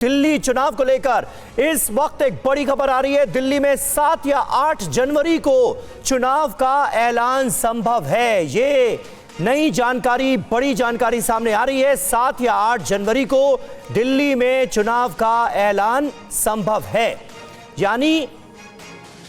दिल्ली चुनाव को लेकर इस वक्त एक बड़ी खबर आ रही है। दिल्ली में 7 या 8 जनवरी को चुनाव का ऐलान संभव है। ये नई जानकारी, बड़ी जानकारी सामने आ रही है। 7 या 8 जनवरी को दिल्ली में चुनाव का ऐलान संभव है, यानी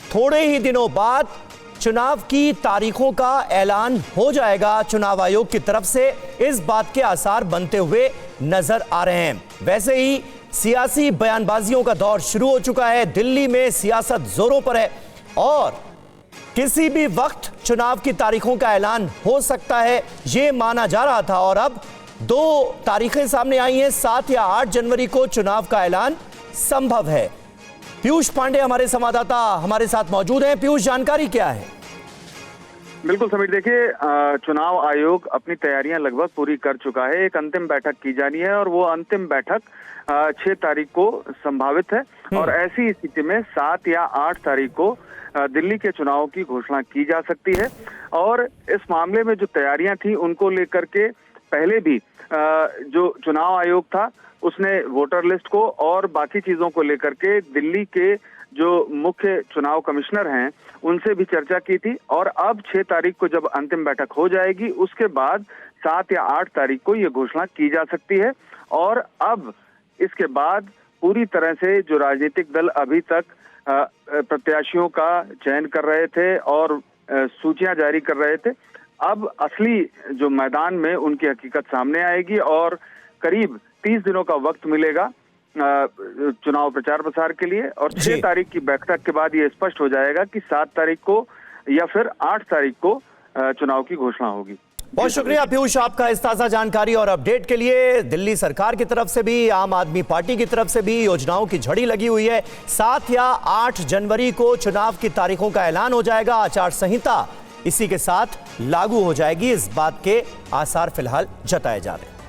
थोड़े ही दिनों बाद चुनाव की तारीखों का ऐलान हो जाएगा चुनाव आयोग की तरफ से। इस बात के आसार बनते हुए नजर आ रहे हैं। वैसे ही सियासी बयानबाजियों का दौर शुरू हो चुका है। दिल्ली में सियासत जोरों पर है और किसी भी वक्त चुनाव की तारीखों का ऐलान हो सकता है, यह माना जा रहा था। और अब 2 तारीखें सामने आई हैं। 7 या 8 जनवरी को चुनाव का ऐलान संभव है। पीयूष पांडे हमारे संवाददाता हमारे साथ मौजूद हैं। पीयूष, जानकारी क्या है? बिल्कुल समीर, देखिए, चुनाव आयोग अपनी तैयारियां लगभग पूरी कर चुका है। एक अंतिम बैठक की जानी है और वो अंतिम बैठक 6 तारीख को संभावित है। और ऐसी स्थिति में 7 या 8 तारीख को दिल्ली के चुनाव की घोषणा की जा सकती है। और इस मामले में जो तैयारियां थी उनको लेकर के पहले भी जो चुनाव आयोग था उसने वोटर लिस्ट को और बाकी चीजों को लेकर के दिल्ली के जो मुख्य चुनाव कमिश्नर हैं उनसे भी चर्चा की थी। और अब 6 तारीख को जब अंतिम बैठक हो जाएगी उसके बाद 7 या 8 तारीख को ये घोषणा की जा सकती है। और अब इसके बाद पूरी तरह से जो राजनीतिक दल अभी तक प्रत्याशियों का चयन कर रहे थे और सूचियां जारी कर रहे थे, अब असली जो मैदान में उनकी हकीकत सामने आएगी और करीब 30 दिनों का वक्त मिलेगा चुनाव प्रचार प्रसार के लिए। और 6 तारीख की बैठक के बाद ये स्पष्ट हो जाएगा कि 7 तारीख को या फिर 8 तारीख को चुनाव की घोषणा होगी। बहुत शुक्रिया पीयूष आपका इस ताजा जानकारी और अपडेट के लिए। दिल्ली सरकार की तरफ से भी, आम आदमी पार्टी की तरफ से भी योजनाओं की झड़ी लगी हुई है। 7 या 8 जनवरी को चुनाव की तारीखों का ऐलान हो जाएगा। आचार संहिता इसी के साथ लागू हो जाएगी। इस बात के आसार फिलहाल जताए जा रहे हैं।